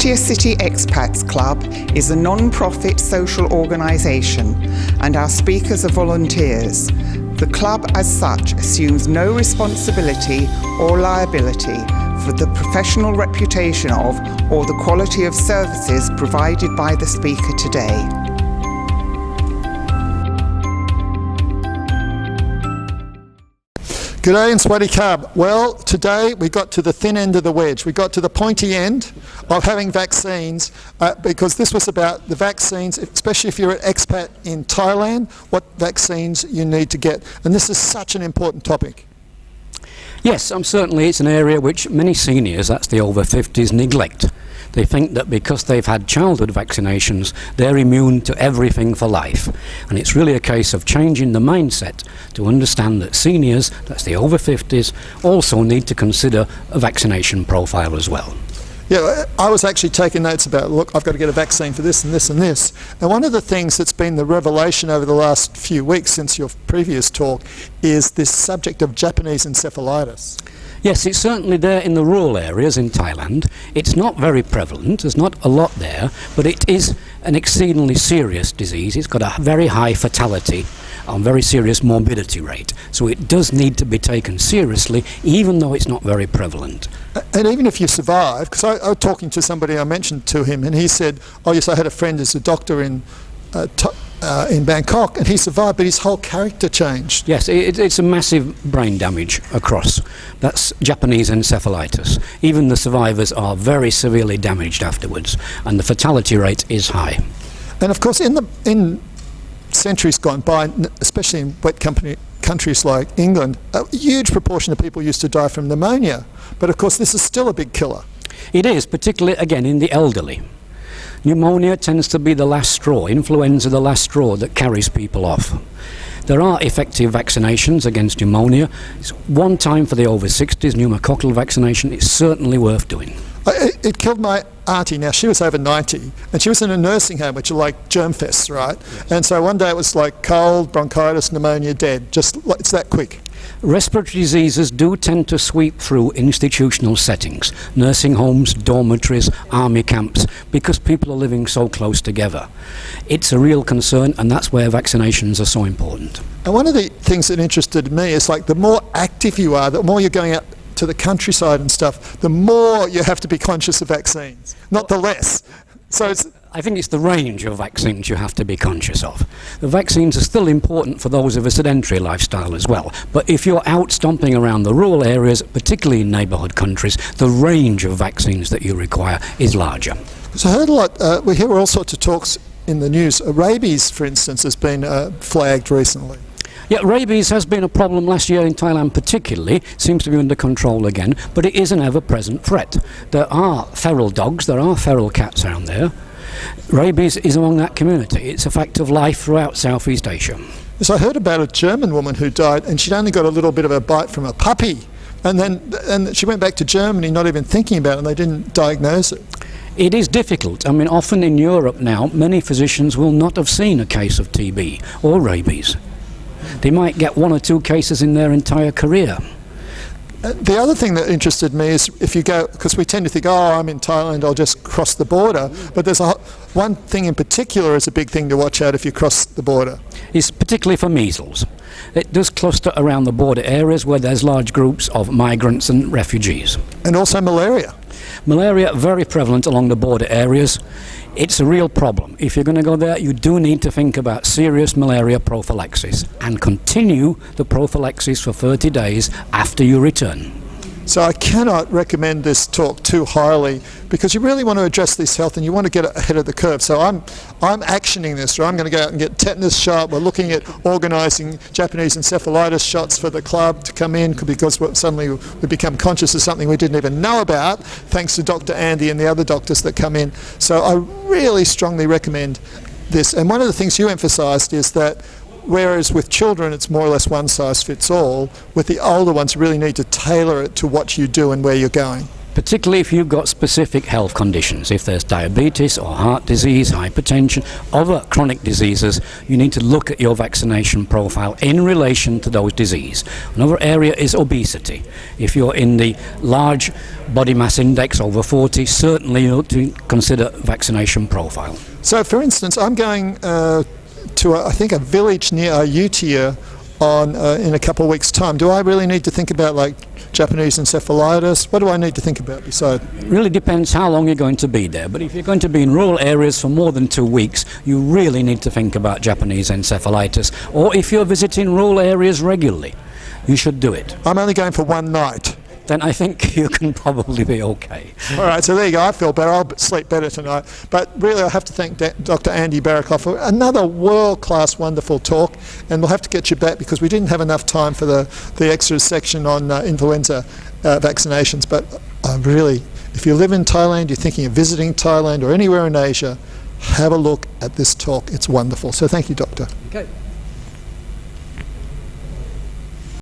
Cartier City Expats Club is a non-profit social organisation and our speakers are volunteers. The club as such assumes no responsibility or liability for the professional reputation of or the quality of services provided by the speaker today. G'day and Swaddy Cub. Well, today we got to the thin end of the wedge. We got to the pointy end of having vaccines because this was about the vaccines, especially if you're an expat in Thailand, what vaccines you need to get. And this is such an important topic. Yes, certainly it's an area which many seniors, that's the over 50s, neglect. They think that because they've had childhood vaccinations, they're immune to everything for life. And it's really a case of changing the mindset to understand that seniors, that's the over 50s, also need to consider a vaccination profile as well. Yeah, I was actually taking notes about, look, I've got to get a vaccine for this and this and this. And one of the things that's been the revelation over the last few weeks since your previous talk is this subject of Japanese encephalitis. Yes, it's certainly there in the rural areas in Thailand. It's not very prevalent, there's not a lot there, but it is an exceedingly serious disease. It's got a very high fatality and very serious morbidity rate. So it does need to be taken seriously, even though it's not very prevalent. And even if you survive, because I was talking to somebody, I mentioned to him, and he said, oh yes, I had a friend who's a doctor in Bangkok, and he survived, but his whole character changed. Yes, it's a massive brain damage across. That's Japanese encephalitis. Even the survivors are very severely damaged afterwards, and the fatality rate is high. And of course, in centuries gone by, especially in wet countries like England, a huge proportion of people used to die from pneumonia. But of course, this is still a big killer. It is, particularly, again, in the elderly. Pneumonia tends to be the last straw, influenza the last straw that carries people off. There are effective vaccinations against pneumonia. It's one time for the over 60s, pneumococcal vaccination. It's certainly worth doing. It killed my auntie. Now, she was over 90, and she was in a nursing home, which are like germ fests, right? Yes. And so one day it was like cold, bronchitis, pneumonia, dead. Just, it's that quick. Respiratory diseases do tend to sweep through institutional settings, nursing homes, dormitories, army camps, because people are living so close together. It's a real concern, and that's where vaccinations are so important. And one of the things that interested me is like the more active you are, the more you're going out to the countryside and stuff, the more you have to be conscious of vaccines, not the less. So I think it's the range of vaccines you have to be conscious of. The vaccines are still important for those of a sedentary lifestyle as well, but if you're out stomping around the rural areas, particularly in neighbourhood countries, the range of vaccines that you require is larger. So I heard a lot, we hear all sorts of talks in the news. Rabies, for instance, has been flagged recently. Yeah, rabies has been a problem last year in Thailand particularly, seems to be under control again, but it is an ever-present threat. There are feral dogs, there are feral cats out there. Rabies is among that community. It's a fact of life throughout Southeast Asia. So I heard about a German woman who died, and she'd only got a little bit of a bite from a puppy, and she went back to Germany not even thinking about it, and they didn't diagnose it. It is difficult. I mean, often in Europe now, many physicians will not have seen a case of TB or rabies. They might get one or two cases in their entire career. The other thing that interested me is if you go, because we tend to think, oh, I'm in Thailand, I'll just cross the border. But there's one thing in particular is a big thing to watch out if you cross the border. It's particularly for measles. It does cluster around the border areas where there's large groups of migrants and refugees. And also malaria. Malaria, very prevalent along the border areas. It's a real problem. If you're going to go there, you do need to think about serious malaria prophylaxis and continue the prophylaxis for 30 days after you return. So I cannot recommend this talk too highly because you really want to address this health and you want to get ahead of the curve. So I'm actioning this, or I'm going to go out and get tetanus shot. We're looking at organising Japanese encephalitis shots for the club to come in because suddenly we become conscious of something we didn't even know about, thanks to Dr. Andy and the other doctors that come in. So I really strongly recommend this. And one of the things you emphasised is that whereas with children it's more or less one size fits all, with the older ones you really need to tailor it to what you do and where you're going. particularly if you've got specific health conditions. If there's diabetes or heart disease, hypertension, other chronic diseases, you need to look at your vaccination profile in relation to those diseases. Another area is obesity. If you're in the large body mass index over 40, certainly you need to consider vaccination profile. So, for instance, I'm going to, I think, a village near Ayutthaya in a couple of weeks' time. Do I really need to think about, like, Japanese encephalitis? What do I need to think about besides? It really depends how long you're going to be there, but if you're going to be in rural areas for more than 2 weeks, you really need to think about Japanese encephalitis. Or if you're visiting rural areas regularly, you should do it. I'm only going for one night. Then I think you can probably be okay. All right, so there you go. I feel better. I'll sleep better tonight. But really, I have to thank Dr. Andy Barraclough for another world-class, wonderful talk. And we'll have to get you back because we didn't have enough time for the extras section on influenza vaccinations. But really, if you live in Thailand, you're thinking of visiting Thailand or anywhere in Asia, have a look at this talk. It's wonderful. So thank you, Doctor. Okay.